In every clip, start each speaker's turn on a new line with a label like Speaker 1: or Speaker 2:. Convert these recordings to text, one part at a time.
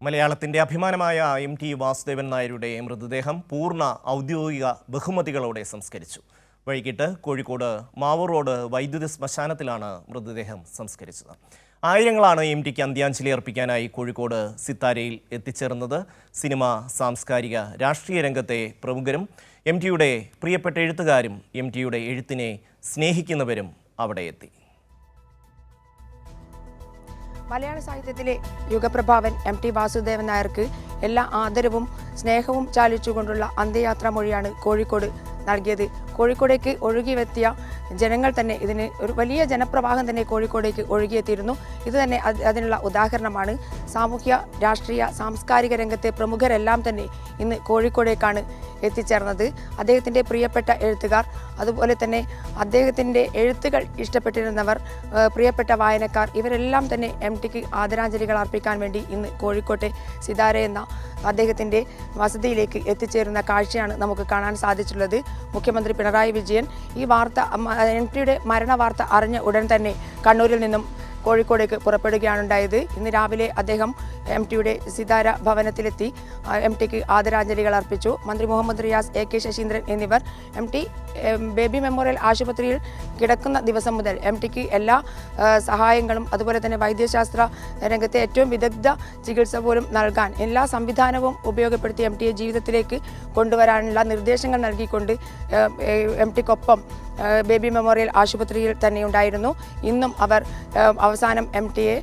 Speaker 1: മലയാളത്തിന്റെ അഭിമാനമായ എം.ടി. വാസുദേവൻ നായരുടെ മൃതദേഹം പൂർണ്ണ ഔദ്യോഗിക ബഹുമതികളോടെ സംസ്കരിച്ചു. വൈകിട്ട് കോഴിക്കോട് മാവൂർ റോഡ് വൈദ്യുത ശ്മശാനത്തിലാണ് മൃതദേഹം സംസ്കരിച്ചത്. ആയിരങ്ങളാണ് എം.ടിക്ക് അന്ത്യാഞ്ജലി അർപ്പിക്കാനായി കോഴിക്കോട് സിത്താരയിൽ എത്തിച്ചേർന്നത്. സിനിമ, സാംസ്കാരിക, രാഷ്ട്രീയ രംഗത്തെ പ്രമുഖരും എം.ടിയുടെ പ്രിയപ്പെട്ട എഴുത്തുകാരും എം.ടിയുടെ എഴുത്തിനെ സ്നേഹിക്കുന്നവരും അവിടെ എത്തി.
Speaker 2: മലയാള സാഹിത്യത്തിലെ യുഗപ്രഭാവൻ എം.ടി. വാസുദേവൻ നായർക്ക് എല്ലാ ആദരവും സ്നേഹവും ചാലിച്ചുകൊണ്ടുള്ള അന്ത്യയാത്രാ മൊഴിയാണ് കോഴിക്കോട് നൽകിയത്. കോഴിക്കോടേക്ക് ഒഴുകിയെത്തിയ ജനങ്ങൾ തന്നെ ഇതിന് ഒരു വലിയ ജനപ്രവാഹം തന്നെ കോഴിക്കോടേക്ക് ഒഴുകിയെത്തിയിരുന്നു. ഇത് തന്നെ അതിനുള്ള ഉദാഹരണമാണ്. സാമൂഹ്യ, രാഷ്ട്രീയ, സാംസ്കാരിക രംഗത്തെ പ്രമുഖരെല്ലാം തന്നെ ഇന്ന് കോഴിക്കോടേക്കാണ് എത്തിച്ചേർന്നത്. അദ്ദേഹത്തിൻ്റെ പ്രിയപ്പെട്ട എഴുത്തുകാർ, അതുപോലെ തന്നെ അദ്ദേഹത്തിൻ്റെ എഴുത്തുകൾ ഇഷ്ടപ്പെട്ടിരുന്നവർ, പ്രിയപ്പെട്ട വായനക്കാർ, ഇവരെല്ലാം തന്നെ എം.ടിക്ക് ആദരാഞ്ജലികൾ അർപ്പിക്കാൻ വേണ്ടി ഇന്ന് കോഴിക്കോട്ടെ സിതാര എന്ന അദ്ദേഹത്തിൻ്റെ വസതിയിലേക്ക് എത്തിച്ചേരുന്ന കാഴ്ചയാണ് നമുക്ക് കാണാൻ സാധിച്ചിട്ടുള്ളത്. മുഖ്യമന്ത്രി പിണറായി വിജയൻ ഈ വാർത്ത, എം.ടിയുടെ മരണ വാർത്ത അറിഞ്ഞ ഉടൻ തന്നെ കണ്ണൂരിൽ നിന്നും കോഴിക്കോടേക്ക് പുറപ്പെടുകയാണ് ഉണ്ടായത്. ഇന്ന് രാവിലെ അദ്ദേഹം എം.ടിയുടെ സിതാര ഭവനത്തിലെത്തി എം.ടിക്ക് ആദരാഞ്ജലികൾ അർപ്പിച്ചു. മന്ത്രി മുഹമ്മദ് റിയാസ്, എ കെ ശശീന്ദ്രൻ എന്നിവർ എം.ടി ബേബി മെമ്മോറിയൽ ആശുപത്രിയിൽ കിടക്കുന്ന ദിവസം മുതൽ എം.ടിക്ക് എല്ലാ സഹായങ്ങളും, അതുപോലെ തന്നെ വൈദ്യശാസ്ത്ര രംഗത്തെ ഏറ്റവും വിദഗ്ധ ചികിത്സ പോലും നൽകാൻ എല്ലാ സംവിധാനവും ഉപയോഗപ്പെടുത്തി എം.ടിയെ ജീവിതത്തിലേക്ക് കൊണ്ടുവരാനുള്ള നിർദ്ദേശങ്ങൾ നൽകിക്കൊണ്ട് എം.ടിക്കൊപ്പം ബേബി മെമ്മോറിയൽ ആശുപത്രിയിൽ തന്നെ ഉണ്ടായിരുന്നു. ഇന്നും അവർ അവസാനം എം.ടിയെ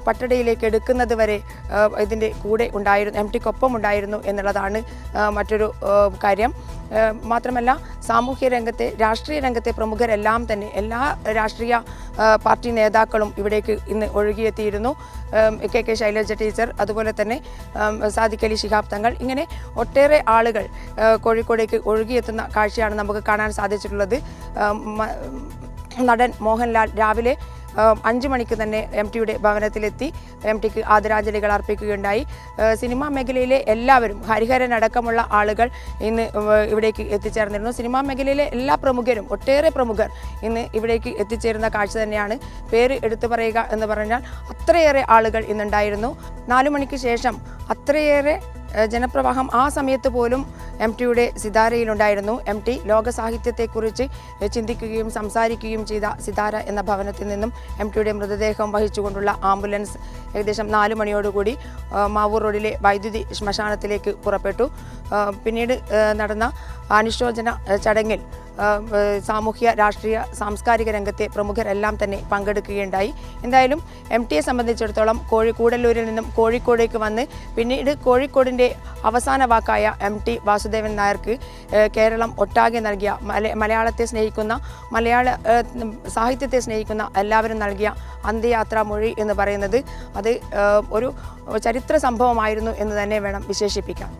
Speaker 2: പട്ടടയിലേക്ക് എടുക്കുന്നത് വരെ ഇതിൻ്റെ കൂടെ ഉണ്ടായിരുന്നു, എം.ടിക്കൊപ്പം ഉണ്ടായിരുന്നു എന്നുള്ളതാണ് മറ്റൊരു കാര്യം. മാത്രമല്ല, സാമൂഹ്യ രംഗത്തെ, രാഷ്ട്രീയ രംഗത്തെ പ്രമുഖരെല്ലാം തന്നെ, എല്ലാ രാഷ്ട്രീയ പാർട്ടി നേതാക്കളും ഇവിടേക്ക് ഇന്ന് ഒഴുകിയെത്തിയിരുന്നു. കെ ശൈലജ ടീച്ചർ, അതുപോലെ തന്നെ സാദിഖ് അലി ശിഹാബ് തങ്ങൾ, ഇങ്ങനെ ഒട്ടേറെ ആളുകൾ കോഴിക്കോടേക്ക് ഒഴുകിയെത്തുന്ന കാഴ്ചയാണ് നമുക്ക് കാണാൻ സാധിച്ചിട്ടുള്ളത്. നടൻ മോഹൻലാൽ രാവിലെ 5 മണിക്ക് തന്നെ എം.ടിയുടെ ഭവനത്തിലെത്തി എം.ടിക്ക് ആദരാഞ്ജലികൾ അർപ്പിക്കുകയുണ്ടായി. സിനിമാ മേഖലയിലെ എല്ലാവരും, ഹരിഹരൻ അടക്കമുള്ള ആളുകൾ ഇന്ന് ഇവിടേക്ക് എത്തിച്ചേർന്നിരുന്നു. സിനിമാ മേഖലയിലെ എല്ലാ പ്രമുഖരും, ഒട്ടേറെ പ്രമുഖർ ഇന്ന് ഇവിടേക്ക് എത്തിച്ചേരുന്ന കാഴ്ച തന്നെയാണ്. പേര് എടുത്തു പറയുക എന്ന് പറഞ്ഞാൽ അത്രയേറെ ആളുകൾ ഇന്നുണ്ടായിരുന്നു. 4 മണിക്ക് ശേഷം അത്രയേറെ ജനപ്രവാഹം ആ സമയത്ത് പോലും എം.ടിയുടെ സിതാരയിലുണ്ടായിരുന്നു. എം.ടി ലോക സാഹിത്യത്തെക്കുറിച്ച് ചിന്തിക്കുകയും സംസാരിക്കുകയും ചെയ്ത സിതാര എന്ന ഭവനത്തിൽ നിന്നും എം.ടിയുടെ മൃതദേഹം വഹിച്ചുകൊണ്ടുള്ള ആംബുലൻസ് ഏകദേശം 4 മണിയോടുകൂടി മാവൂർ റോഡിലെ വൈദ്യുതി ശ്മശാനത്തിലേക്ക് പുറപ്പെട്ടു. പിന്നീട് നടന്ന അനുശോചന ചടങ്ങിൽ സാമൂഹ്യ, രാഷ്ട്രീയ, സാംസ്കാരിക രംഗത്തെ പ്രമുഖരെല്ലാം തന്നെ പങ്കെടുക്കുകയുണ്ടായി. എന്തായാലും എം.ടിയെ സംബന്ധിച്ചിടത്തോളം കൂടല്ലൂരിൽ നിന്നും കോഴിക്കോടേക്ക് വന്ന് പിന്നീട് കോഴിക്കോടിൻ്റെ അവസാന വാക്കായ എം.ടി. വാസുദേവൻ നായർക്ക് കേരളം ഒട്ടാകെ നൽകിയ, മലയാളത്തെ സ്നേഹിക്കുന്ന, മലയാള സാഹിത്യത്തെ സ്നേഹിക്കുന്ന എല്ലാവരും നൽകിയ അന്ത്യയാത്രാ മൊഴി എന്ന് പറയുന്നത് അത് ഒരു ചരിത്ര സംഭവമായിരുന്നു എന്ന് തന്നെ വേണം വിശേഷിപ്പിക്കാൻ.